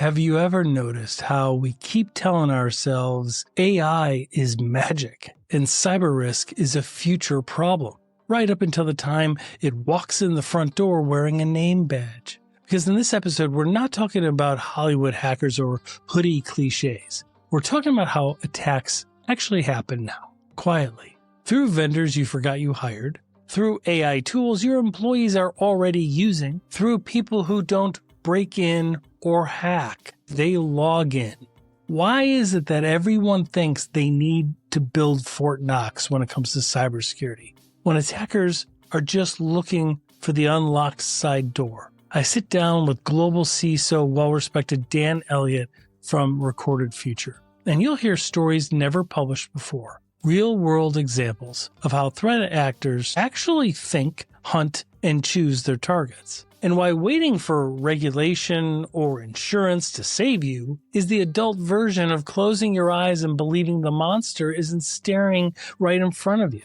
have you ever noticed how we keep telling ourselves AI is magic and cyber risk is a future problem, right up until the time it walks in the front door wearing a name badge? Because in this episode, we're not talking about Hollywood hackers or hoodie cliches. We're talking about how attacks actually happen now, quietly, through vendors you forgot you hired, through AI tools your employees are already using, through people who don't break in or hack, they log in. Why is it that everyone thinks they need to build Fort Knox when it comes to cybersecurity, when attackers are just looking for the unlocked side door? I sit down with global CISO, well-respected Dan Elliott from Recorded Future, and you'll hear stories never published before. Real-world examples of how threat actors actually think, hunt, and choose their targets, and why waiting for regulation or insurance to save you is the adult version of closing your eyes and believing the monster isn't staring right in front of you.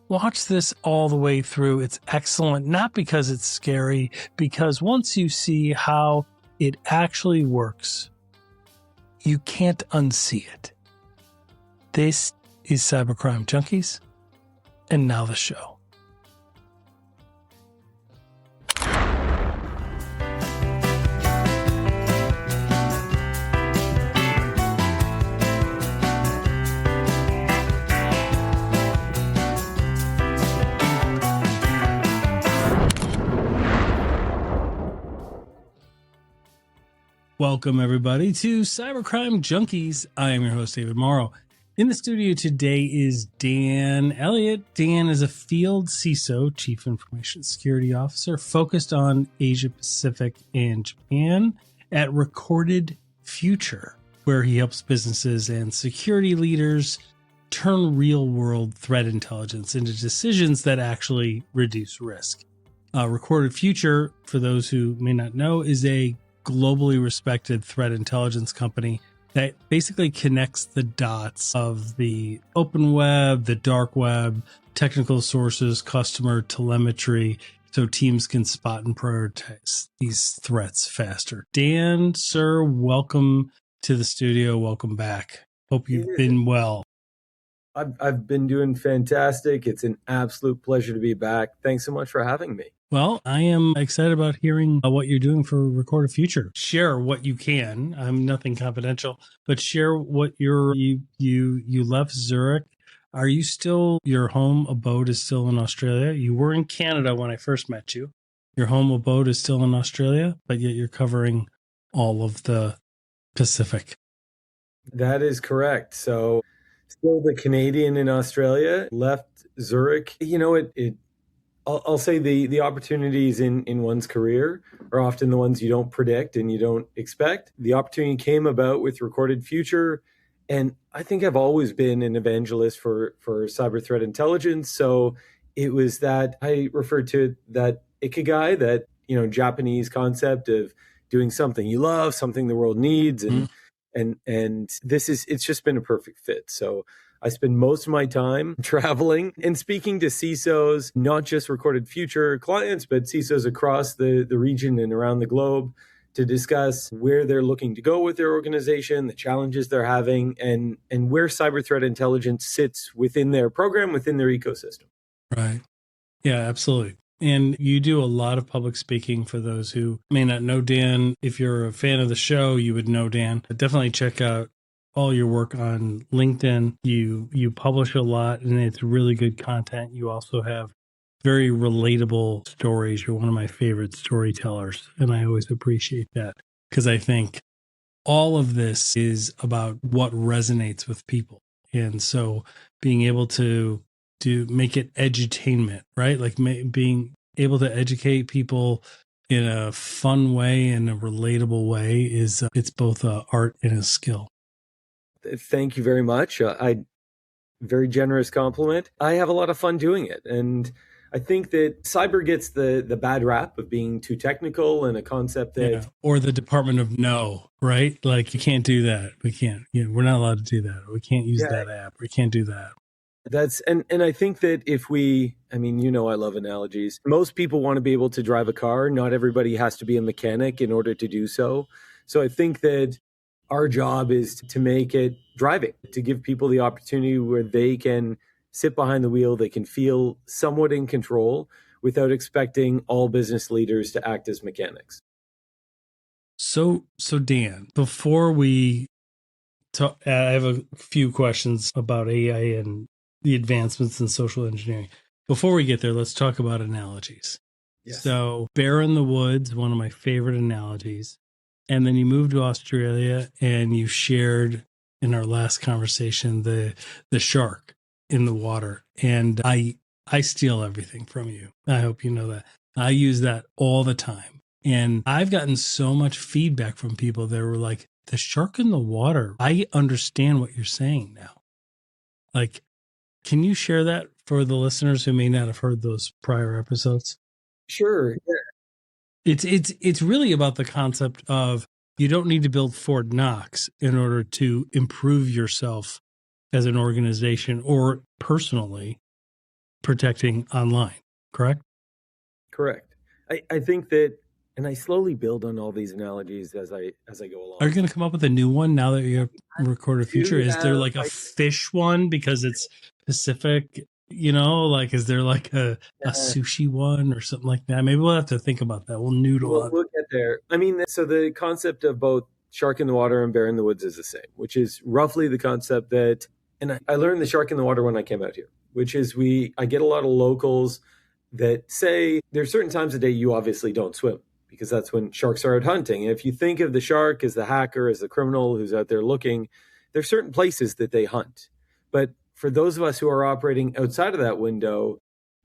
Watch this all the way through. It's excellent, not because it's scary, because once you see how it actually works, you can't unsee it. This is Cybercrime Junkies, and now the show. Welcome, everybody, to Cybercrime Junkies. I am your host, David Morrow. In the studio today is Dan Elliott. Dan is a field CISO, Chief Information Security Officer, focused on Asia Pacific and Japan at Recorded Future, where he helps businesses and security leaders turn real-world threat intelligence into decisions that actually reduce risk. Recorded Future, for those who may not know, is a globally respected threat intelligence company that basically connects the dots of the open web, the dark web, technical sources, customer telemetry, so teams can spot and prioritize these threats faster. Dan, sir, welcome to the studio. Welcome back. Hope you've been well. I've been doing fantastic. It's an absolute pleasure to be back. Thanks so much for having me. Well, I am excited about hearing what you're doing for Recorded Future. Share what you can. I'm nothing confidential, but share what you left Zurich. Are you still, your home abode is still in Australia? You were in Canada when I first met you. Your home abode is still in Australia, but yet you're covering all of the Pacific. That is correct. So still the Canadian in Australia, left Zurich. You know, I'll say the opportunities in one's career are often the ones you don't predict and you don't expect. The opportunity came about with Recorded Future, and I think I've always been an evangelist for cyber threat intelligence. So it was that I referred to that ikigai, that, you know, Japanese concept of doing something you love, something the world needs, and it's just been a perfect fit. So I spend most of my time traveling and speaking to CISOs, not just Recorded Future clients, but CISOs across the region and around the globe, to discuss where they're looking to go with their organization, the challenges they're having, and where cyber threat intelligence sits within their program, within their ecosystem. Right. Yeah, absolutely. And you do a lot of public speaking. For those who may not know Dan, if you're a fan of the show, you would know Dan. But definitely check out all your work on LinkedIn. You publish a lot, and it's really good content. You also have very relatable stories. You're one of my favorite storytellers, and I always appreciate that, because I think all of this is about what resonates with people. And so being able to make it edutainment, right? Like being able to educate people in a fun way and a relatable way is it's both an art and a skill. Thank you very much. Very generous compliment. I have a lot of fun doing it. And I think that cyber gets the bad rap of being too technical and a concept that... Yeah. Or the Department of No, right? Like, you can't do that. We can't. We're not allowed to do that. We can't use that app. We can't do that. And I think that I love analogies. Most people want to be able to drive a car. Not everybody has to be a mechanic in order to do so. So I think that our job is to make it driving, to give people the opportunity where they can sit behind the wheel, they can feel somewhat in control without expecting all business leaders to act as mechanics. So Dan, before we talk, I have a few questions about AI and the advancements in social engineering. Before we get there, let's talk about analogies. Yes. So Bear in the Woods, one of my favorite analogies. And then you moved to Australia and you shared in our last conversation the shark in the water. And I steal everything from you. I hope you know that. I use that all the time. And I've gotten so much feedback from people that were like, the shark in the water, I understand what you're saying now. Like, can you share that for the listeners who may not have heard those prior episodes? Sure. Yeah. It's really about the concept of you don't need to build Fort Knox in order to improve yourself as an organization or personally protecting online, correct? Correct. I think that, and I slowly build on all these analogies as I go along. Are you going to come up with a new one now that you record a future? Is there like a fish one because it's Pacific? You know, like, is there like a sushi one or something like that? Maybe we'll have to think about that. We'll noodle on. We'll get there. I mean, so the concept of both shark in the water and bear in the woods is the same, which is roughly the concept that, and I learned the shark in the water when I came out here, which is I get a lot of locals that say there's certain times of day you obviously don't swim because that's when sharks are out hunting. And if you think of the shark as the hacker, as the criminal who's out there looking, there's certain places that they hunt. But for those of us who are operating outside of that window,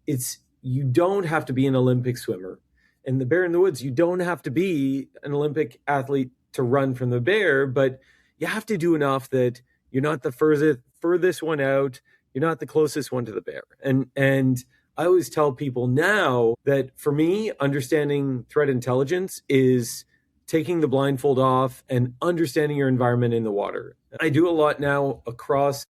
you don't have to be an Olympic swimmer. And the bear in the woods, you don't have to be an Olympic athlete to run from the bear, but you have to do enough that you're not the furthest one out. You're not the closest one to the bear. And I always tell people now that for me, understanding threat intelligence is taking the blindfold off and understanding your environment in the water. I do a lot now across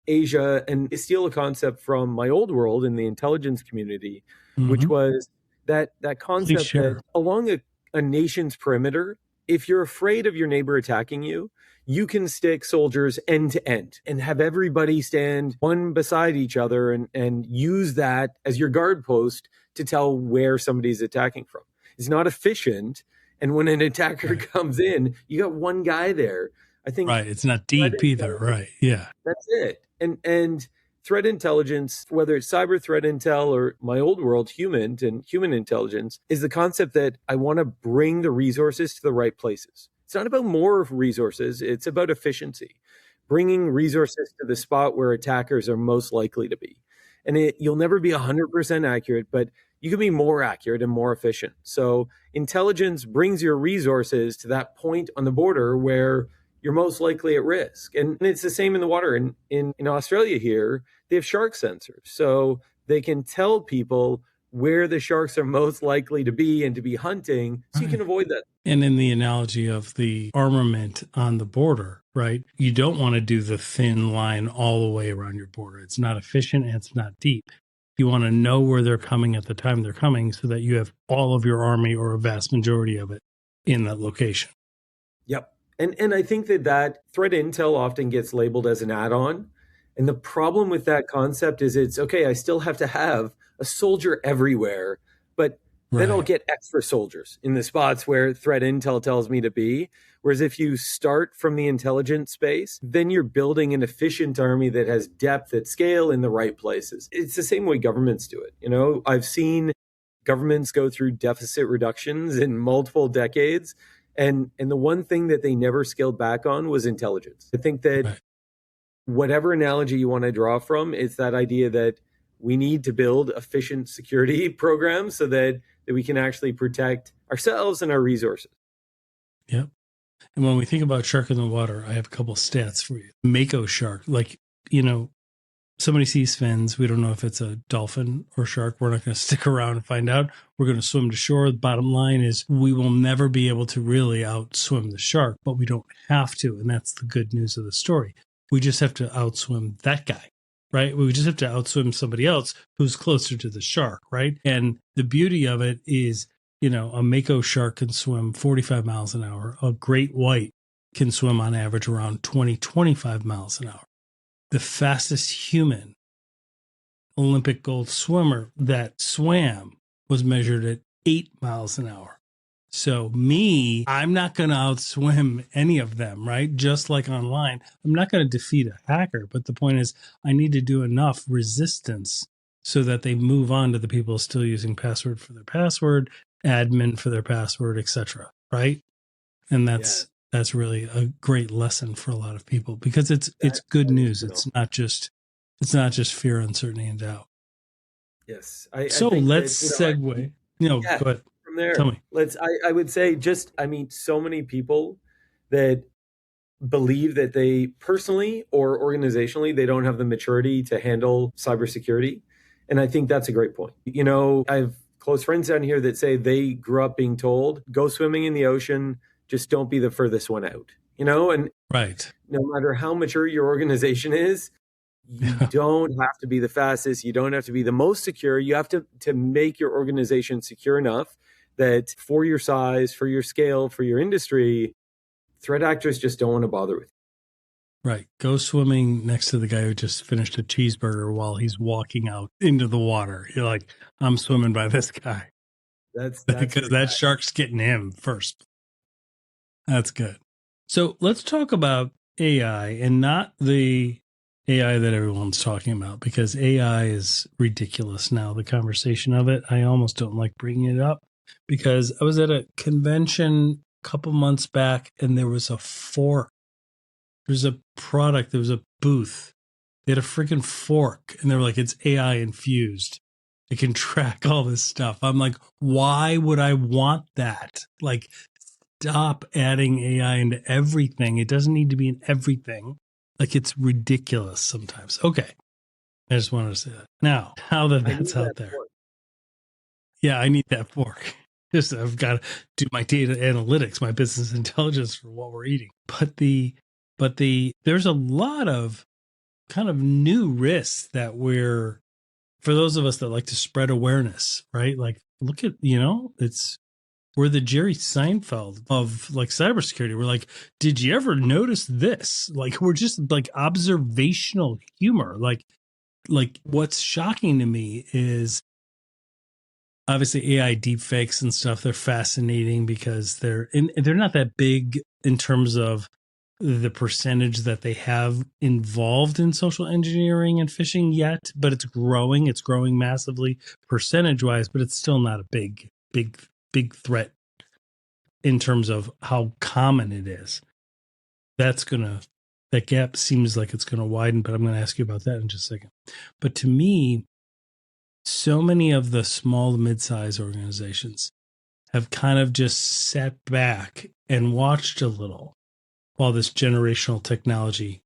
Asia and steal a concept from my old world in the intelligence community, which was that concept that along a nation's perimeter, if you're afraid of your neighbor attacking you, you can stick soldiers end to end and have everybody stand one beside each other and use that as your guard post to tell where somebody's attacking from. It's not efficient. And when an attacker comes in, you got one guy there. I think it's not deep either. Right. Yeah. That's it. And threat intelligence, whether it's cyber threat intel or my old world, human intelligence, is the concept that I want to bring the resources to the right places. It's not about more resources. It's about efficiency, bringing resources to the spot where attackers are most likely to be. And you'll never be 100% accurate, but you can be more accurate and more efficient. So intelligence brings your resources to that point on the border where you're most likely at risk. And it's the same in the water. In Australia here, they have shark sensors. So they can tell people where the sharks are most likely to be and to be hunting, so you can avoid that. And in the analogy of the armament on the border, right, you don't want to do the thin line all the way around your border. It's not efficient and it's not deep. You want to know where they're coming at the time they're coming so that you have all of your army or a vast majority of it in that location. Yep. And I think that threat intel often gets labeled as an add-on. And the problem with that concept is it's, okay, I still have to have a soldier everywhere, but then I'll get extra soldiers in the spots where threat intel tells me to be. Whereas if you start from the intelligence space, then you're building an efficient army that has depth at scale in the right places. It's the same way governments do it. You know, I've seen governments go through deficit reductions in multiple decades. And the one thing that they never scaled back on was intelligence. I think that whatever analogy you want to draw from, it's that idea that we need to build efficient security programs so that we can actually protect ourselves and our resources. Yep. And when we think about shark in the water, I have a couple of stats for you. Mako shark, like, you know, somebody sees fins. We don't know if it's a dolphin or shark. We're not going to stick around and find out. We're going to swim to shore. The bottom line is we will never be able to really outswim the shark, but we don't have to. And that's the good news of the story. We just have to outswim that guy, right? We just have to outswim somebody else who's closer to the shark, right? And the beauty of it is a mako shark can swim 45 miles an hour. A great white can swim on average around 20, 25 miles an hour. The fastest human Olympic gold swimmer that swam was measured at 8 miles an hour. So I'm not going to outswim any of them, right? Just like online, I'm not going to defeat a hacker. But the point is, I need to do enough resistance so that they move on to the people still using password for their password, admin for their password, etc. Right? And that's really a great lesson for a lot of people, because it's good news. It's not just fear, uncertainty, and doubt. Yes. So let's segue. Go ahead. From there, tell me. I would say I meet so many people that believe that they personally or organizationally, they don't have the maturity to handle cybersecurity. And I think that's a great point. I have close friends down here that say they grew up being told, go swimming in the ocean, just don't be the furthest one out, and right. No matter how mature your organization is, you don't have to be the fastest. You don't have to be the most secure. You have to make your organization secure enough that for your size, for your scale, for your industry, threat actors just don't want to bother with you. Right. Go swimming next to the guy who just finished a cheeseburger while he's walking out into the water. You're like, I'm swimming by this guy. That's because that shark's getting him first. That's good. So let's talk about AI, and not the AI that everyone's talking about, because AI is ridiculous now, the conversation of it. I almost don't like bringing it up, because I was at a convention a couple months back and there was a fork. There's a product, there was a booth. They had a freaking fork and they were like, it's AI infused. It can track all this stuff. I'm like, why would I want that? Like, stop adding AI into everything. It doesn't need to be in everything. Like, it's ridiculous sometimes. Okay. I just wanted to say that. Now that's out there. Fork. Yeah, I need that fork. Just I've got to do my data analytics, my business intelligence for what we're eating. But there's a lot of kind of new risks that for those of us that like to spread awareness, right? Like, look at, we're the Jerry Seinfeld of like cybersecurity. We're like, did you ever notice this? Like, we're just like observational humor. Like what's shocking to me is obviously AI deepfakes and stuff. They're fascinating because they're not that big in terms of the percentage that they have involved in social engineering and phishing yet, but it's growing. It's growing massively percentage wise, but it's still not a big threat in terms of how common it is. That gap seems like it's going to widen, but I'm going to ask you about that in just a second. But to me, so many of the small to mid-sized organizations have kind of just sat back and watched a little while this generational technology,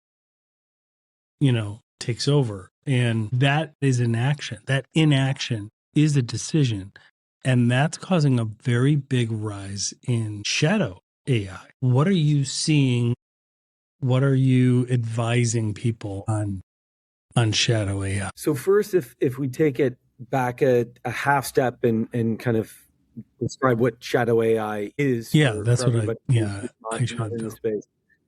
takes over. And that is inaction. That inaction is a decision. And that's causing a very big rise in shadow AI. What are you seeing? What are you advising people on shadow AI? So first, if we take it back a half step and kind of describe what shadow AI is. That's what I tried in the space.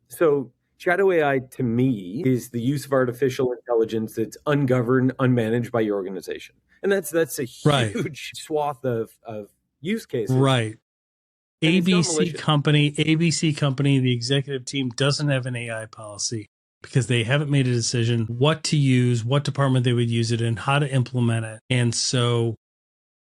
So shadow AI to me is the use of artificial intelligence that's ungoverned, unmanaged by your organization. And that's a huge swath of use cases. Right. ABC company, the executive team doesn't have an AI policy because they haven't made a decision what to use, what department they would use it in, how to implement it. And so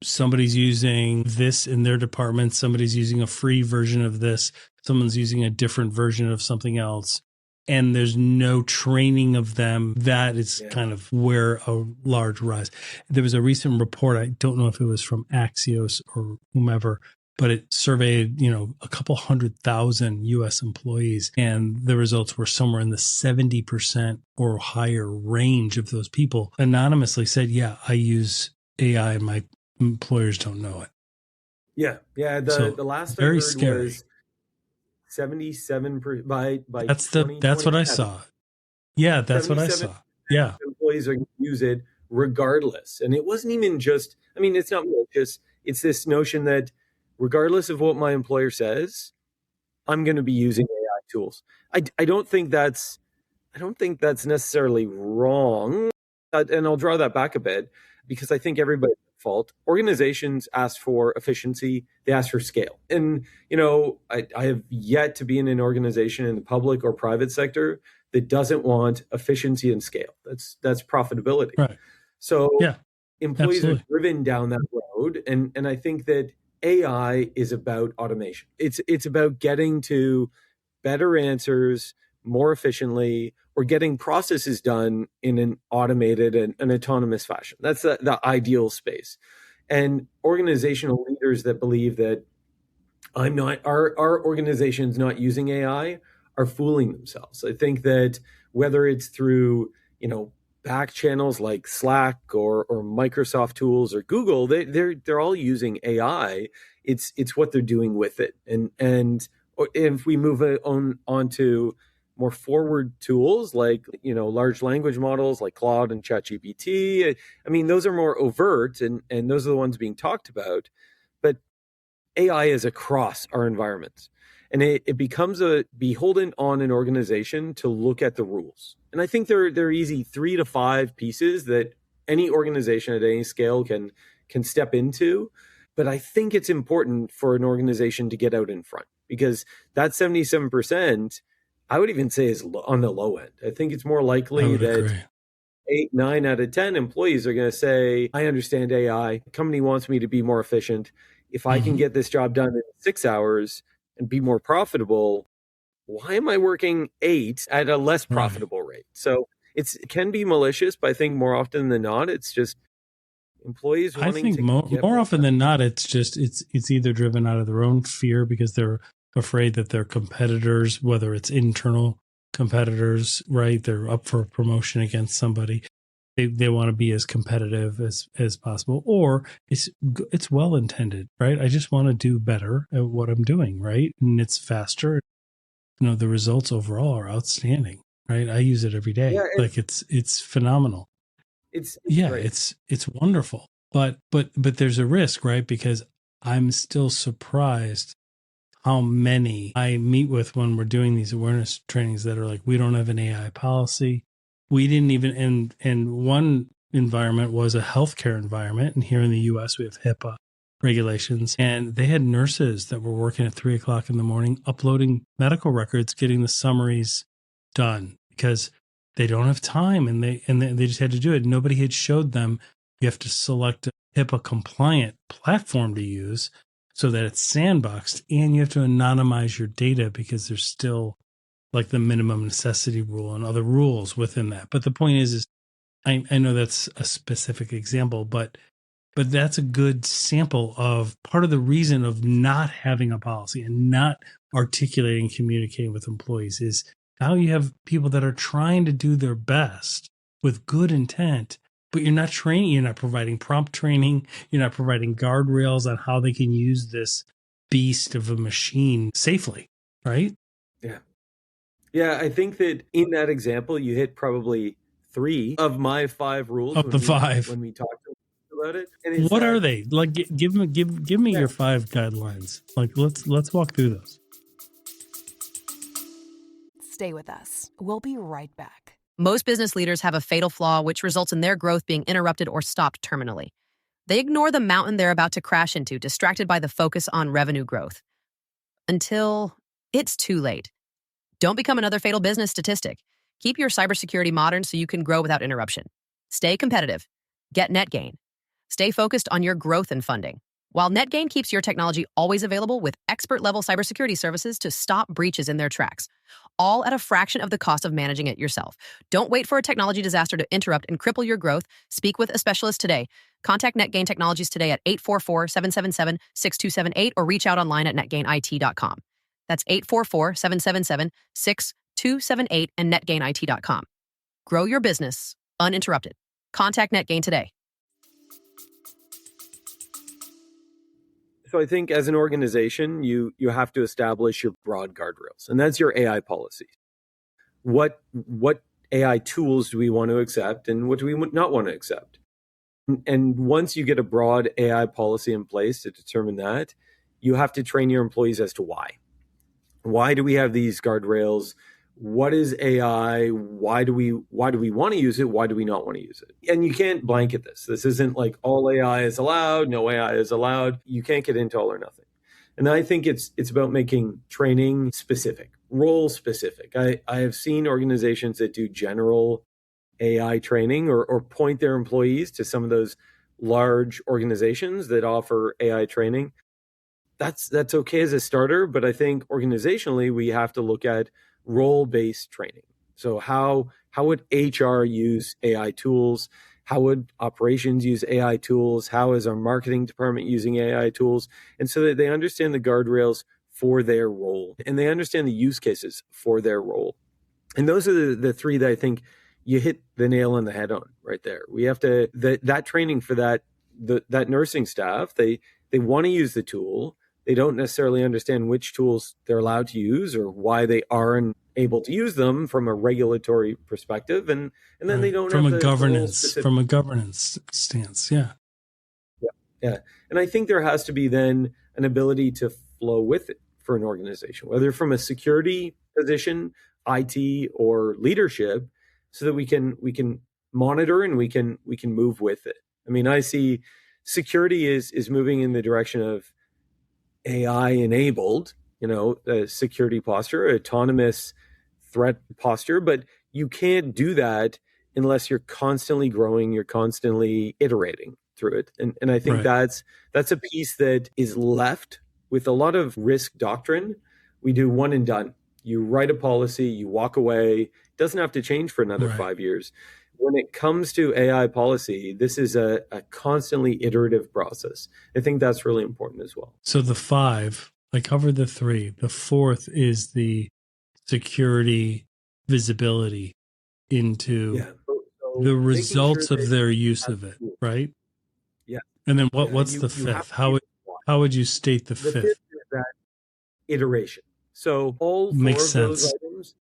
somebody's using this in their department, somebody's using a free version of this, someone's using a different version of something else. And there's no training of them. That is kind of where a large rise. There was a recent report, I don't know if it was from Axios or whomever, but it surveyed, a couple 100,000 US employees, and the results were somewhere in the 70% or higher range of those people anonymously said, yeah, I use AI and my employers don't know it. Yeah. The last I heard was 77% by that's what I saw. Yeah, that's what I saw. Yeah. Employees are going to use it regardless. And it wasn't even just, it's not just, it's this notion that regardless of what my employer says, I'm going to be using AI tools. I don't think that's necessarily wrong. And I'll draw that back a bit because I think everybody's at fault. Organizations ask for efficiency, they ask for scale. And, I have yet to be in an organization in the public or private sector that doesn't want efficiency and scale. That's profitability. Right. So yeah, employees absolutely. are driven down that road. And I think that AI is about automation. It's about getting to better answers more efficiently, or getting processes done in an automated and an autonomous fashion. That's the ideal space. And organizational leaders that believe that our organization's not using AI are fooling themselves. I think that whether it's through, back channels like Slack or Microsoft tools or Google, they're all using AI. It's what they're doing with it. And if we move on to more forward tools like, large language models like Claude and ChatGPT, I mean, those are more overt and those are the ones being talked about. But AI is across our environments. And it becomes a beholden on an organization to look at the rules. And I think there are easy 3 to 5 pieces that any organization at any scale can step into. But I think it's important for an organization to get out in front, because that 77%, I would even say, is on the low end. I think it's more likely that agree. 8, 9 out of 10 employees are going to say, I understand AI. The company wants me to be more efficient. If I can get this job done in 6 hours and be more profitable, why am I working 8 at a less profitable rate? So it can be malicious, but I think more often than not, it's just employees wanting I think more often than not, it's either driven out of their own fear because they're afraid that their competitors, whether it's internal competitors, right, they're up for a promotion against somebody. They want to be as competitive as possible, or it's well intended, right? I just want to do better at what I'm doing, right? And it's faster. The results overall are outstanding, right? I use it every day. Yeah, like it's phenomenal. It's great. It's wonderful. But there's a risk, right? Because I'm still surprised how many I meet with when we're doing these awareness trainings that are like, we don't have an AI policy. We didn't even, and one environment was a healthcare environment. And here in the US, we have HIPAA regulations. And they had nurses that were working at 3:00 in the morning, uploading medical records, getting the summaries done because they don't have time. And they just had to do it. Nobody had showed them you have to select a HIPAA compliant platform to use so that it's sandboxed, and you have to anonymize your data because there's still like the minimum necessity rule and other rules within that. But the point is I know that's a specific example, but that's a good sample of part of the reason of not having a policy and not articulating, communicating with employees is now you have people that are trying to do their best with good intent, but you're not training, you're not providing prompt training, you're not providing guardrails on how they can use this beast of a machine safely, right? Yeah. Yeah, I think that in that example, you hit probably 3 of my 5 rules of the 5 when we talked about it. And what are they? Like, give me your 5 guidelines. Like, let's walk through those. Stay with us. We'll be right back. Most business leaders have a fatal flaw which results in their growth being interrupted or stopped terminally. They ignore the mountain they're about to crash into, distracted by the focus on revenue growth. Until it's too late. Don't become another fatal business statistic. Keep your cybersecurity modern so you can grow without interruption. Stay competitive. Get NetGain. Stay focused on your growth and funding. While NetGain keeps your technology always available with expert-level cybersecurity services to stop breaches in their tracks, all at a fraction of the cost of managing it yourself. Don't wait for a technology disaster to interrupt and cripple your growth. Speak with a specialist today. Contact NetGain Technologies today at 844-777-6278 or reach out online at netgainit.com. That's 844-777-6278 and netgainit.com. Grow your business uninterrupted. Contact NetGain today. So I think as an organization, you have to establish your broad guardrails, and that's your AI policies. What AI tools do we want to accept, and what do we not want to accept? And once you get a broad AI policy in place to determine that, you have to train your employees as to why. Why do we have these guardrails? What is AI? Why do we want to use it? Why do we not want to use it? And you can't blanket this. This isn't like all AI is allowed, no AI is allowed. You can't get into all or nothing. And I think it's about making training specific, role specific. I have seen organizations that do general AI training or point their employees to some of those large organizations that offer AI training. That's okay as a starter, but I think organizationally we have to look at role-based training. So how would HR use AI tools? How would operations use AI tools? How is our marketing department using AI tools? And so that they understand the guardrails for their role and they understand the use cases for their role. And those are the three that I think you hit the nail on the head on right there. We have to, that training for that nursing staff, they want to use the tool. They don't necessarily understand which tools they're allowed to use or why they aren't able to use them from a regulatory perspective. And then they don't from have a governance stance. Yeah. Yeah. And I think there has to be then an ability to flow with it for an organization, whether from a security position, IT, or leadership, so that we can monitor and we can move with it. I mean, I see security is moving in the direction of AI enabled, security posture, autonomous threat posture, but you can't do that unless you're constantly growing, you're constantly iterating through it. And I think that's a piece that is left with a lot of risk doctrine. We do one and done. You write a policy, you walk away. It doesn't have to change for another 5 years. When it comes to AI policy, this is a constantly iterative process. I think that's really important as well. So the 5, I covered the 3. The 4th is the security visibility into the results of their use of it, right? Yeah. And then what's the 5th? How would you state the 5th? Is that iteration. So all 4 of those items,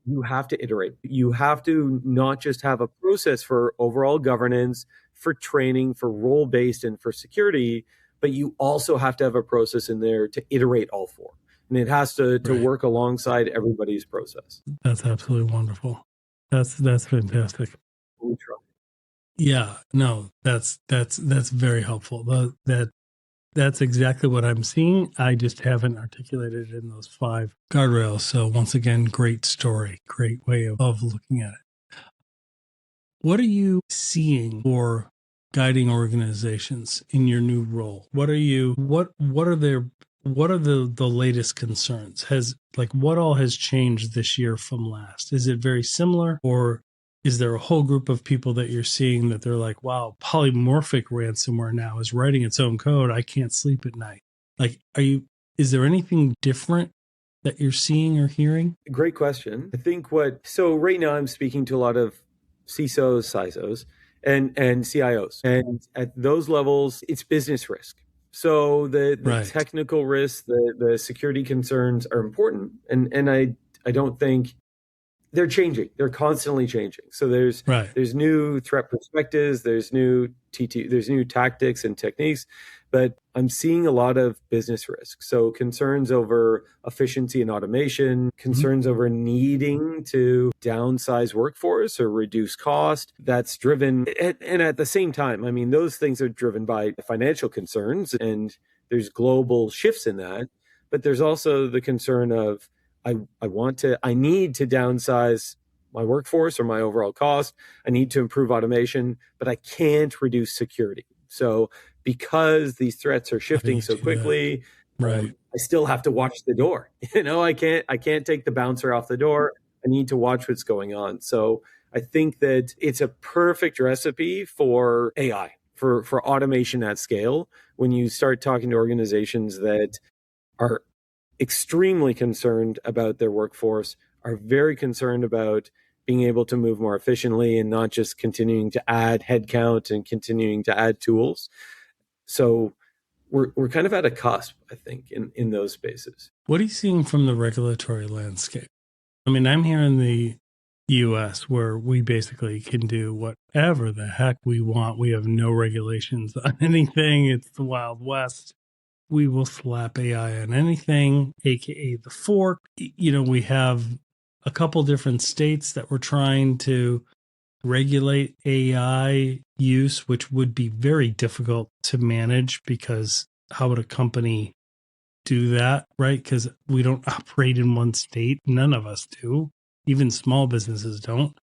you have to iterate. You have to not just have a process for overall governance, for training, for role-based, and for security, but you also have to have a process in there to iterate all 4. And it has to work alongside everybody's process. That's absolutely wonderful. That's fantastic. Yeah, no, that's very helpful. That's exactly what I'm seeing. I just haven't articulated it in those 5 guardrails. So once again, great story, great way of looking at it. What are you seeing for guiding organizations in your new role? What are the latest concerns? What all has changed this year from last? Is it very similar, or is there a whole group of people that you're seeing that they're like, wow, polymorphic ransomware now is writing its own code. I can't sleep at night. Is there anything different that you're seeing or hearing? Great question. I think so right now I'm speaking to a lot of CISOs, CISOs, and CIOs. And at those levels, it's business risk. So the technical risks, the security concerns are important. And I don't think they're changing. They're constantly changing. So there's new threat perspectives, there's new tactics and techniques, but I'm seeing a lot of business risk. So concerns over efficiency and automation, concerns over needing to downsize workforce or reduce cost. That's driven, and at the same time, I mean, those things are driven by financial concerns, and there's global shifts in that. But there's also the concern of I need to downsize my workforce or my overall cost. I need to improve automation, but I can't reduce security. So because these threats are shifting so quickly, I still have to watch the door. I can't take the bouncer off the door. I need to watch what's going on. So I think that it's a perfect recipe for AI, for automation at scale. When you start talking to organizations that are extremely concerned about their workforce, are very concerned about being able to move more efficiently and not just continuing to add headcount and continuing to add tools. So we're kind of at a cusp, I think, in those spaces. What are you seeing from the regulatory landscape? I mean, I'm here in the US where we basically can do whatever the heck we want. We have no regulations on anything. It's the Wild West. we will slap AI on anything, aka the fork. We have a couple different states that we're trying to regulate AI use, which would be very difficult to manage because how would a company do that, right? Because we don't operate in one state. None of us do. Even small businesses don't.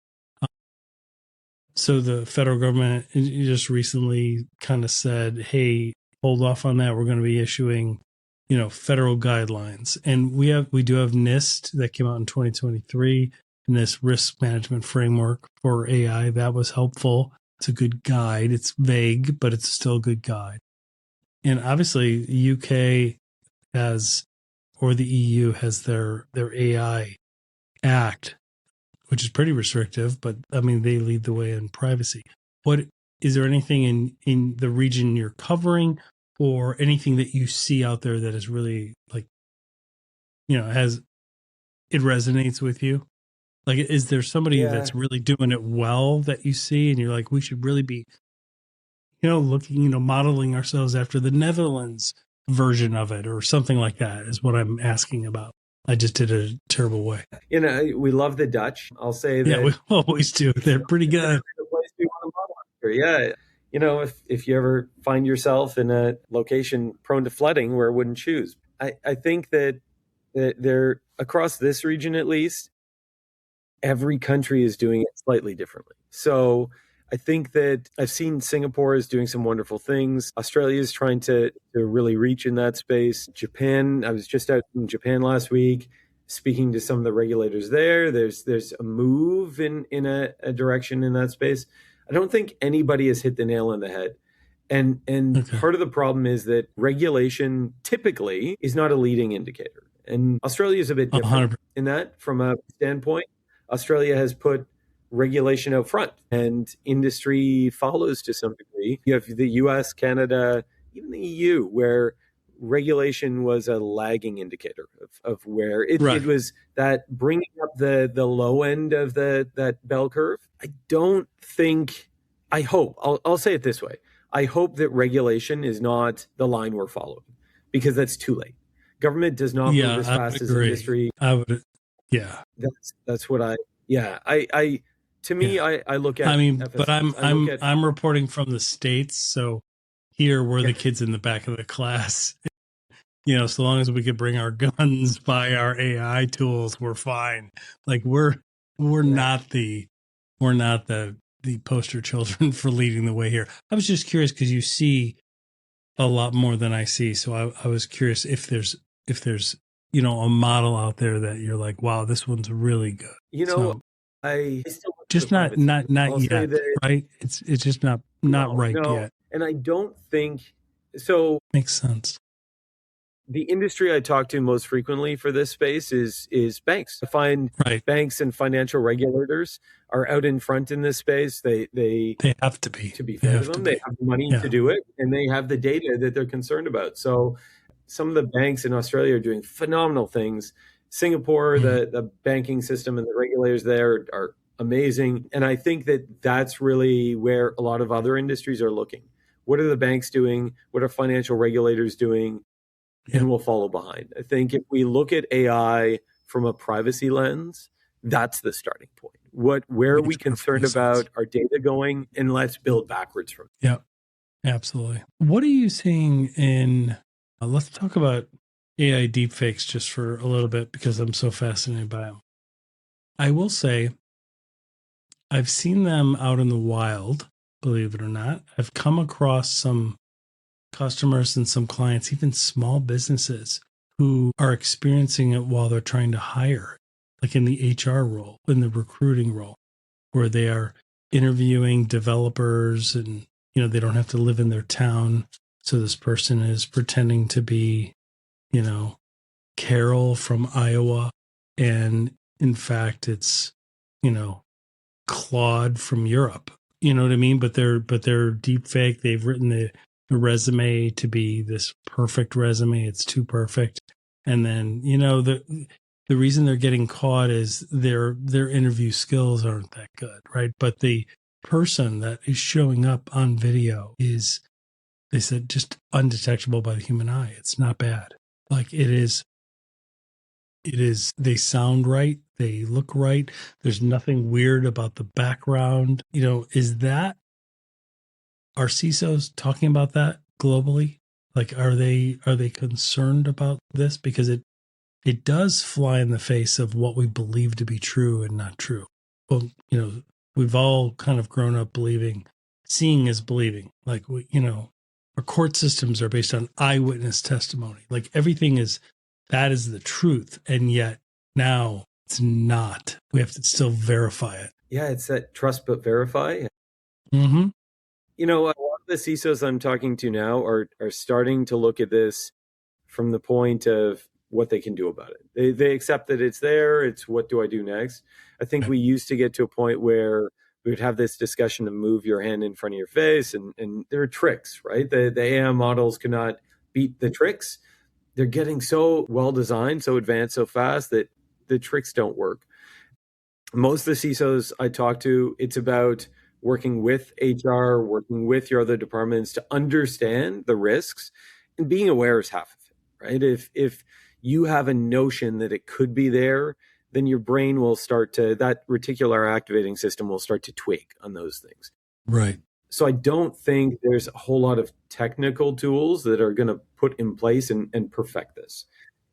So the federal government just recently kind of said, hey, hold off on that. We're going to be issuing, federal guidelines. And we do have NIST that came out in 2023, and this risk management framework for AI. That was helpful. It's a good guide. It's vague, but it's still a good guide. And obviously the UK has, or the EU has their AI Act, which is pretty restrictive, but I mean, they lead the way in privacy. What is there anything in the region you're covering, or anything that you see out there that is really like, it resonates with you? Like, is there somebody that's really doing it well that you see and you're like, we should really be, looking, modeling ourselves after the Netherlands version of it or something like that is what I'm asking about. I just did it a terrible way. We love the Dutch. I'll say that. Yeah, we always do. They're pretty good. The place we want to model after. Yeah. If you ever find yourself in a location prone to flooding where I wouldn't choose, I think that they're across this region, at least, every country is doing it slightly differently. So I think that I've seen Singapore is doing some wonderful things. Australia is trying to really reach in that space. Japan, I was just out in Japan last week speaking to some of the regulators there. There's a move in a direction in that space. I don't think anybody has hit the nail on the head. And okay. Part of the problem is that regulation typically is not a leading indicator. And Australia is a bit different 100%. In that from a standpoint. Australia has put regulation out front and industry follows to some degree. You have the US, Canada, even the EU, where regulation was a lagging indicator of where it was that bringing up the low end of that bell curve. I'll say it this way. I hope that regulation is not the line we're following because that's too late. Government does not move as fast as industry. I would, yeah. That's what I look at. I mean, FSS. But I'm reporting from the States, so here we're the kids in the back of the class. So long as we could bring our guns, buy our AI tools, we're fine. Like we're not the poster children for leading the way here. I was just curious because you see a lot more than I see, so I was curious if there's a model out there that you're like, wow, this one's really good. I still just not yet, right? It's just not right yet. And I don't think so. Makes sense. The industry I talk to most frequently for this space is banks. I find banks and financial regulators are out in front in this space. They have to be. To be fair to them, they have the money to do it, and they have the data that they're concerned about. So some of the banks in Australia are doing phenomenal things. Singapore, the banking system and the regulators there are amazing. And I think that that's really where a lot of other industries are looking. What are the banks doing? What are financial regulators doing? And we'll follow behind. I think if we look at AI from a privacy lens, that's the starting point. Where are we concerned about our data going? And let's build backwards from it. Yeah, absolutely. What are you seeing in, let's talk about AI deepfakes just for a little bit because I'm so fascinated by them. I will say I've seen them out in the wild, believe it or not. I've come across some customers and some clients, even small businesses, who are experiencing it while they're trying to hire, like in the HR role, in the recruiting role, where they are interviewing developers and, they don't have to live in their town. So this person is pretending to be, Carol from Iowa. And in fact, it's, Claude from Europe. You know what I mean? But they're deep fake. They've written the resume to be this perfect resume. It's too perfect. And then, the reason they're getting caught is their interview skills aren't that good, right? But the person that is showing up on video is They said just undetectable by the human eye. It's not bad. Like it is, they sound right. They look right. There's nothing weird about the background. Is that, are CISOs talking about that globally? Like, are they concerned about this? Because it does fly in the face of what we believe to be true and not true. Well, we've all kind of grown up believing, seeing is believing. Like, our court systems are based on eyewitness testimony. Like everything that is the truth. And yet now it's not. We have to still verify it. Yeah, it's that trust but verify. Mm-hmm. A lot of the CISOs I'm talking to now are starting to look at this from the point of what they can do about it. They accept that it's there. It's what do I do next? I think we used to get to a point where we would have this discussion to move your hand in front of your face, and there are tricks, right? The AI models cannot beat the tricks. They're getting so well designed, so advanced, so fast that the tricks don't work. Most of the CISOs I talk to, it's about working with HR, working with your other departments to understand the risks, and being aware is half of it, right? If you have a notion that it could be there, then your brain will start to, that reticular activating system will start to twig on those things. Right. So I don't think there's a whole lot of technical tools that are going to put in place and perfect this.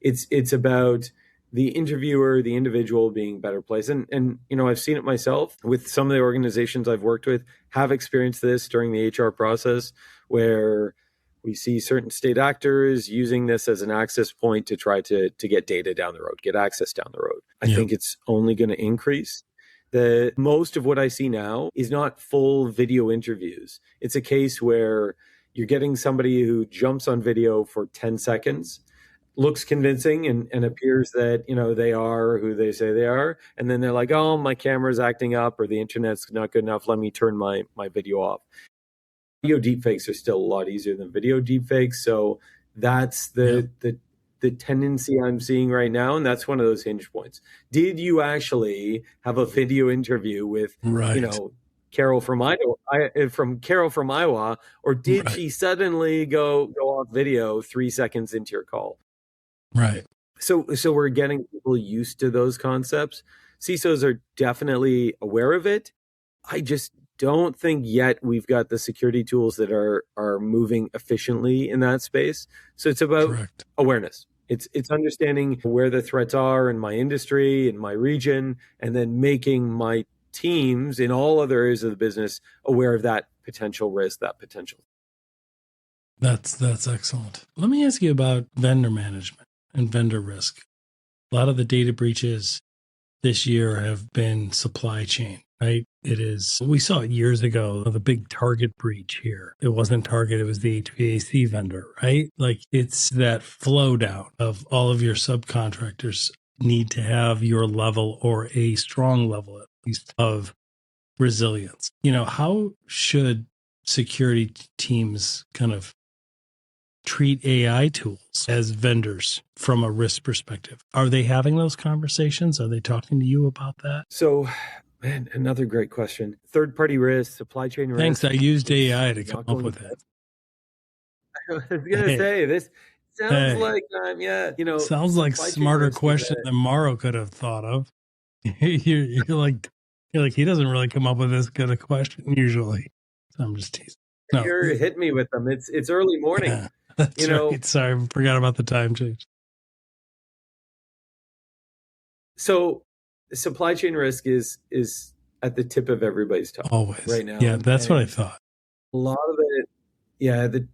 It's about the interviewer, the individual being better placed. And I've seen it myself with some of the organizations I've worked with, have experienced this during the HR process, where we see certain state actors using this as an access point to try to get data down the road, get access down the road. I think it's only going to increase. The most of what I see now is not full video interviews. It's a case where you're getting somebody who jumps on video for 10 seconds, looks convincing and appears that, they are who they say they are. And then they're like, oh, my camera's acting up or the internet's not good enough. Let me turn my video off. Video deepfakes are still a lot easier than video deepfakes. So that's the tendency I'm seeing right now. And that's one of those hinge points. Did you actually have a video interview with, Carol from Iowa, or did she suddenly go off video 3 seconds into your call? Right. So we're getting people used to those concepts. CISOs are definitely aware of it. I just don't think yet we've got the security tools that are moving efficiently in that space. So it's about awareness. It's understanding where the threats are in my industry, in my region, and then making my teams in all other areas of the business aware of that potential risk, that potential. That's excellent. Let me ask you about vendor management and vendor risk. A lot of the data breaches this year have been supply chain, right? We saw it years ago, the big Target breach here. It wasn't Target, it was the HVAC vendor, right? Like it's that flow down of all of your subcontractors need to have your level or a strong level at least of resilience. How should security teams kind of treat AI tools as vendors from a risk perspective? Are they having those conversations? Are they talking to you about that? So, man, another great question. Third-party risk, supply chain risk. Thanks. I used AI to come up with it. I was going to say, this sounds like, sounds like smarter question than Mauro could have thought of. You're like, he doesn't really come up with this good a question usually. So I'm just teasing. No. You're hit me with them. It's early morning. Yeah, that's right. Sorry, I forgot about the time change. So supply chain risk is at the tip of everybody's tongue always right now. Yeah, that's what I thought. A lot of it,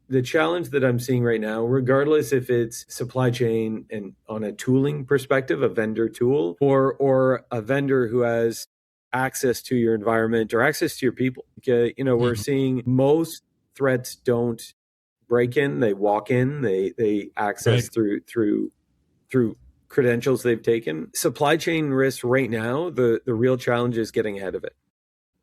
the challenge that I'm seeing right now, regardless if it's supply chain and on a tooling perspective, a vendor tool, or a vendor who has access to your environment or access to your people. We're seeing most threats don't break in; they walk in, they access through credentials they've taken. Supply chain risk right now, the real challenge is getting ahead of it.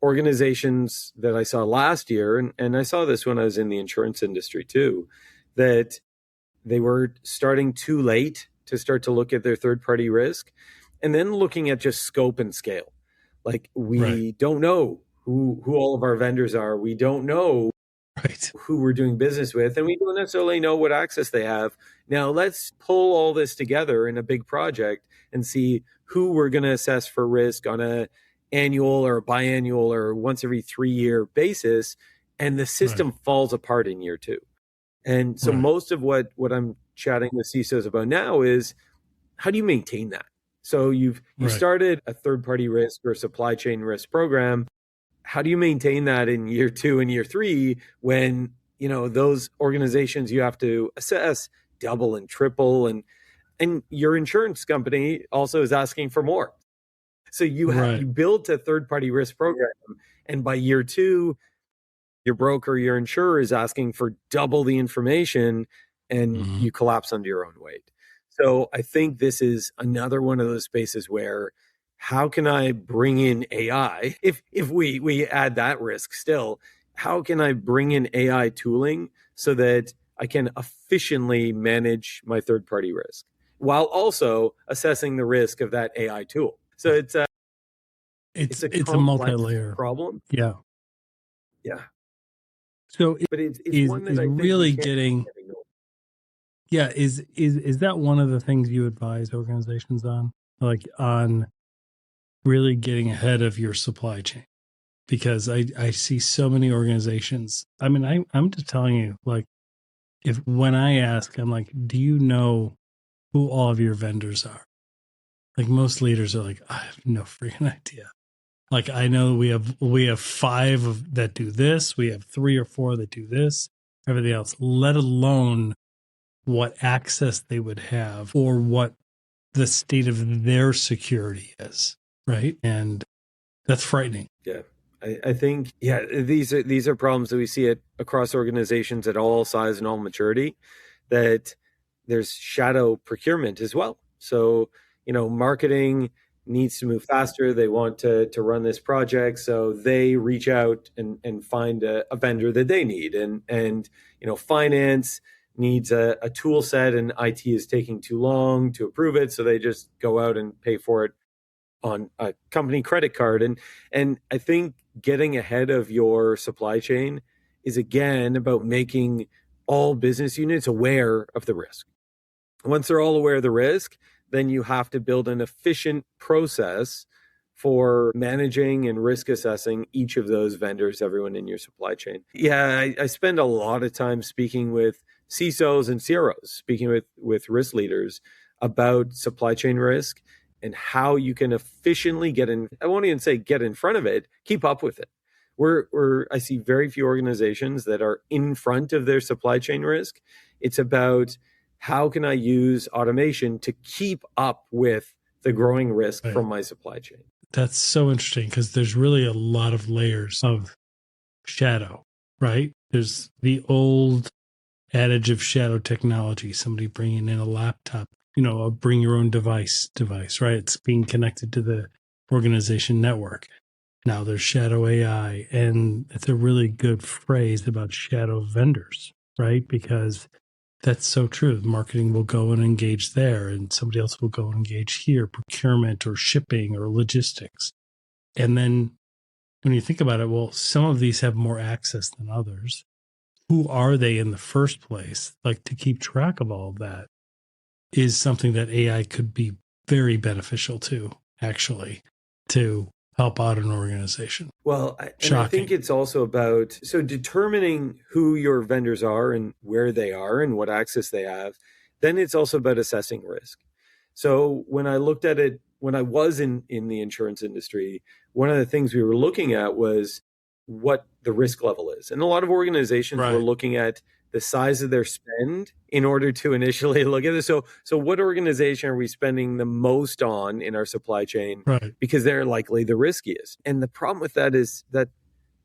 Organizations that I saw last year, and I saw this when I was in the insurance industry too, that they were starting too late to start to look at their third-party risk, and then looking at just scope and scale. Like we don't know who all of our vendors are. We don't know Right. who we're doing business with, and we don't necessarily know what access they have. Now, let's pull all this together in a big project and see who we're going to assess for risk on a annual or a biannual or once every 3-year basis, and the system falls apart in year 2. And so most of what I'm chatting with CISOs about now is, how do you maintain that? So you started a third-party risk or supply chain risk program. How do you maintain that in year 2 and year 3 when, those organizations you have to assess double and triple, and your insurance company also is asking for more. So you built a third-party risk program, and by year 2, your broker, your insurer is asking for double the information, and you collapse under your own weight. So I think this is another one of those spaces where, how can I bring in AI? If we add that risk still, how can I bring in AI tooling so that I can efficiently manage my third-party risk while also assessing the risk of that AI tool? So it's a multi-layer problem. Yeah. So, but it's one that I think really getting. Yeah, is that one of the things you advise organizations on, like on really getting ahead of your supply chain? Because I see so many organizations. I mean, I'm just telling you, like, when I ask, I'm like, do you know who all of your vendors are? Like, most leaders are like, I have no freaking idea. Like, I know we have 5 that do this, we have 3 or 4 that do this, everything else, let alone what access they would have or what the state of their security is, right? And that's frightening. Yeah. I think, these are problems that we see across organizations at all size and all maturity, that there's shadow procurement as well. So, marketing needs to move faster. They want to run this project. So they reach out and find a vendor that they need. And finance needs a tool set, and IT is taking too long to approve it. So they just go out and pay for it on a company credit card. And I think getting ahead of your supply chain is, again, about making all business units aware of the risk. Once they're all aware of the risk, then you have to build an efficient process for managing and risk assessing each of those vendors, everyone in your supply chain. Yeah, I spend a lot of time speaking with CISOs and CROs, speaking with risk leaders about supply chain risk and how you can efficiently I won't even say get in front of it, keep up with it. I see very few organizations that are in front of their supply chain risk. It's about, how can I use automation to keep up with the growing risk from my supply chain? That's so interesting, because there's really a lot of layers of shadow, right? There's the old adage of shadow technology, somebody bringing in a laptop, a bring your own device, right? It's being connected to the organization network. Now there's shadow AI, and it's a really good phrase about shadow vendors, right? Because that's so true. Marketing will go and engage there, and somebody else will go and engage here, procurement or shipping or logistics. And then when you think about it, well, some of these have more access than others. Who are they in the first place? Like, to keep track of all of that is something that AI could be very beneficial to, actually, to help out an organization. Well, I think it's also about, so determining who your vendors are and where they are and what access they have. Then it's also about assessing risk. So when I looked at it, when I was in the insurance industry, one of the things we were looking at was what the risk level is. And a lot of organizations were looking at the size of their spend in order to initially look at this. So what organization are we spending the most on in our supply chain? Because they're likely the riskiest. And the problem with that is that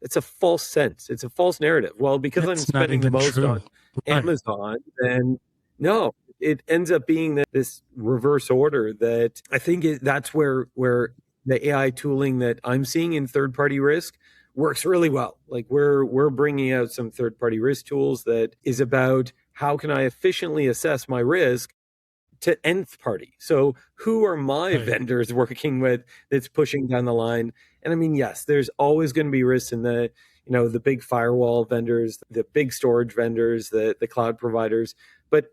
it's a false sense. It's a false narrative. Well, because I'm spending the most on Amazon, then no, it ends up being this reverse order that I think that's where the AI tooling that I'm seeing in third-party risk works really well. Like, we're bringing out some third-party risk tools that is about, how can I efficiently assess my risk to nth party? So who are my vendors working with that's pushing down the line? And I mean, yes, there's always going to be risks in the the big firewall vendors, the big storage vendors, the cloud providers. But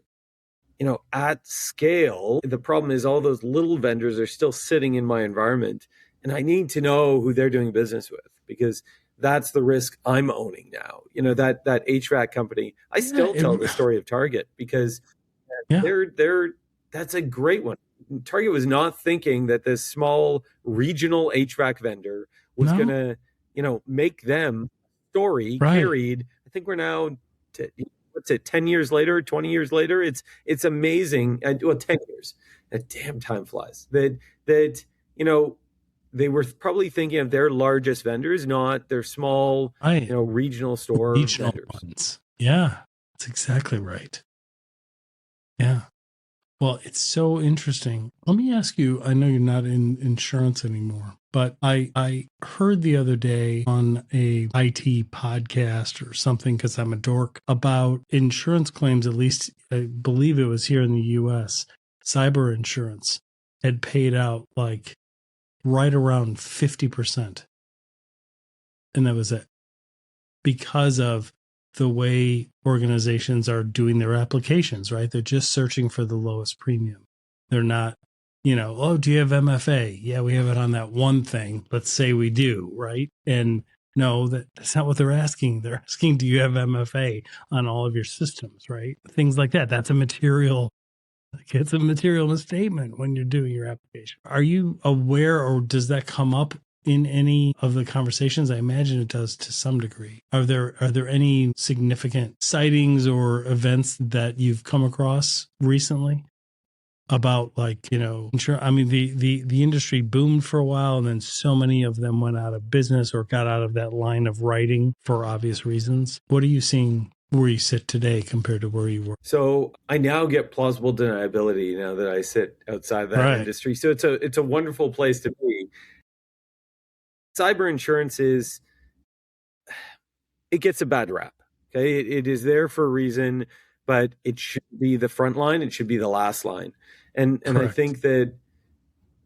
at scale, the problem is all those little vendors are still sitting in my environment, and I need to know who they're doing business with, because that's the risk I'm owning now. That HVAC company, I still tell the story of Target, because that's a great one. Target was not thinking that this small regional HVAC vendor was going to, make them story carried. I think we're now, what's it, 10 years later, 20 years later? It's amazing. 10 years. That damn time flies. That they were probably thinking of their largest vendors, not their small, regional store vendors. Ones. Yeah, that's exactly right. Yeah. Well, it's so interesting. Let me ask you, I know you're not in insurance anymore, but I heard the other day on a IT podcast or something, because I'm a dork, about insurance claims. At least I believe it was here in the US, cyber insurance had paid out like right around 50%. And that was it, because of the way organizations are doing their applications, right? They're just searching for the lowest premium. They're not, oh, do you have MFA? Yeah, we have it on that one thing. Let's say we do, right? And no, that's not what they're asking. They're asking, do you have MFA on all of your systems, right? Things like that. That's a material, it's a material misstatement when you're doing your application. Are you aware, or does that come up in any of the conversations? I imagine it does to some degree. Are there any significant sightings or events that you've come across recently about, like, insurance? I mean, the industry boomed for a while, and then so many of them went out of business or got out of that line of writing for obvious reasons. What are you seeing where you sit today compared to where you were? So I now get plausible deniability now that I sit outside that industry. So it's a wonderful place to be. Cyber insurance it gets a bad rap. Okay. It is there for a reason, but it should be the front line. It should be the last line. And I think that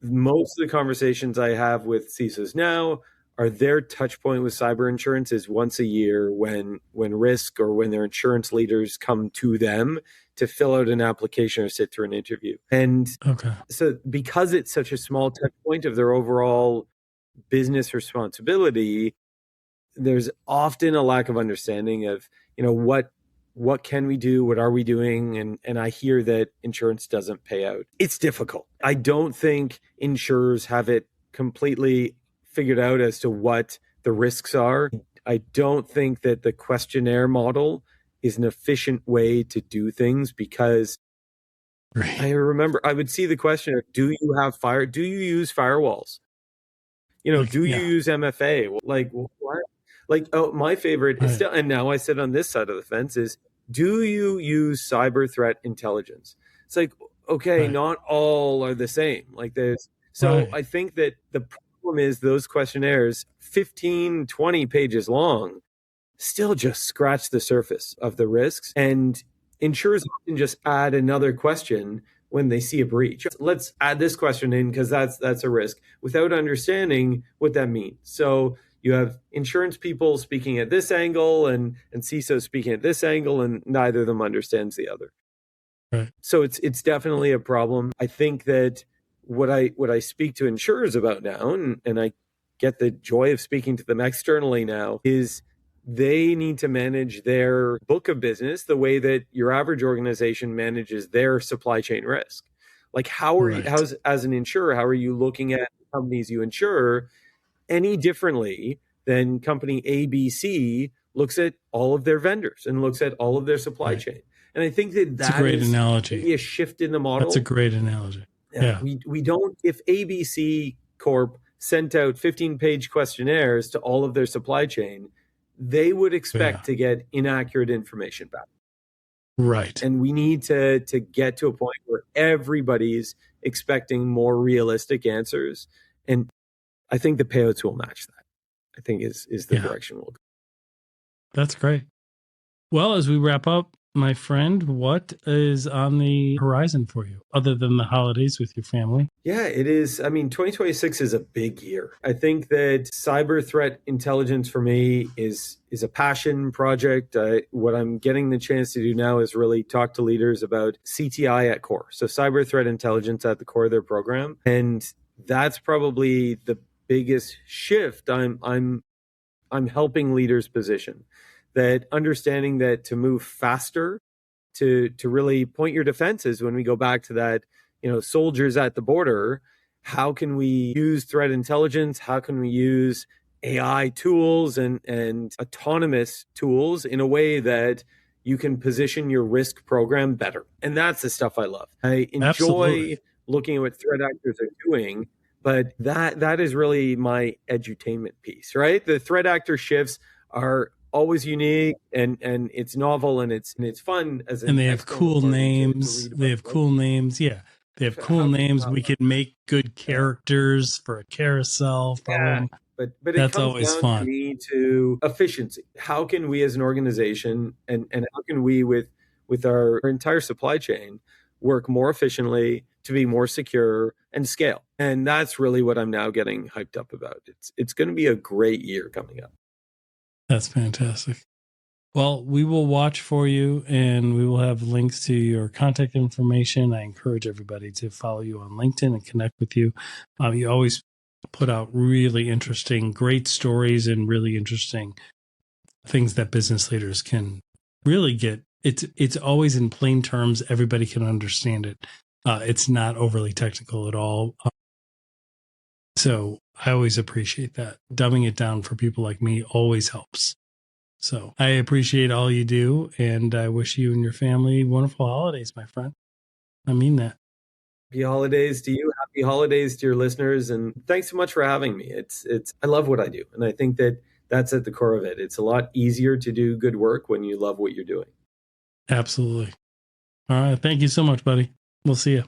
most of the conversations I have with CISOs now are their touch point with cyber insurance is once a year when risk or when their insurance leaders come to them to fill out an application or sit through an interview. And so because it's such a small touch point of their overall business responsibility, there's often a lack of understanding of, what can we do? What are we doing? And I hear that insurance doesn't pay out. It's difficult. I don't think insurers have it completely figured out as to what the risks are. I don't think that the questionnaire model is an efficient way to do things, because I remember I would see the questionnaire, do you use firewalls? Do you use MFA? Like, what? Like, my favorite is still, and now I sit on this side of the fence, is, do you use cyber threat intelligence? It's like, okay, not all are the same. Like, I think that the problem is those questionnaires, 15, 20 pages long, still just scratch the surface of the risks. And insurers often just add another question when they see a breach. Let's add this question in because that's a risk, without understanding what that means. So you have insurance people speaking at this angle and CISO speaking at this angle, and neither of them understands the other. Right. So it's definitely a problem. I think that what I speak to insurers about now, and I get the joy of speaking to them externally now, is they need to manage their book of business the way that your average organization manages their supply chain risk. Like, as an insurer, how are you looking at companies you insure any differently than company ABC looks at all of their vendors and looks at all of their supply chain? And I think that's a great analogy. A shift in the model. That's a great analogy. Yeah. We don't, if ABC Corp sent out 15-page questionnaires to all of their supply chain, they would expect to get inaccurate information back. Right. And we need to get to a point where everybody's expecting more realistic answers. And I think the payouts will match that, I think is the direction we'll go. That's great. Well, as we wrap up, my friend, what is on the horizon for you other than the holidays with your family? Yeah, it is. I mean, 2026 is a big year. I think that cyber threat intelligence for me is a passion project. What I'm getting the chance to do now is really talk to leaders about CTI at core. So cyber threat intelligence at the core of their program. And that's probably the biggest shift I'm helping leaders position, that understanding that to move faster, to really point your defenses when we go back to that, soldiers at the border, how can we use threat intelligence? How can we use AI tools and autonomous tools in a way that you can position your risk program better? And that's the stuff I love. I enjoy Absolutely. looking at what threat actors are doing, but that is really my edutainment piece, right? The threat actor shifts are always unique, and it's novel, and it's fun as an And they have external cool party names. to read They about, have right? cool names. Yeah. They have cool How can names. how, We could make good yeah, characters for a carousel yeah. from. But it That's comes always down to fun. me to efficiency. How can we as an organization, and how can we with our entire supply chain work more efficiently to be more secure and scale? And that's really what I'm now getting hyped up about. It's going to be a great year coming up. That's fantastic. Well, we will watch for you, and we will have links to your contact information. I encourage everybody to follow you on LinkedIn and connect with you. You always put out really interesting, great stories and really interesting things that business leaders can really get. It's always in plain terms. Everybody can understand it. It's not overly technical at all. So I always appreciate that. Dumbing it down for people like me always helps. So I appreciate all you do, and I wish you and your family wonderful holidays, my friend. I mean that. Happy holidays to you. Happy holidays to your listeners. And thanks so much for having me. I love what I do. And I think that that's at the core of it. It's a lot easier to do good work when you love what you're doing. Absolutely. All right. Thank you so much, buddy. We'll see you.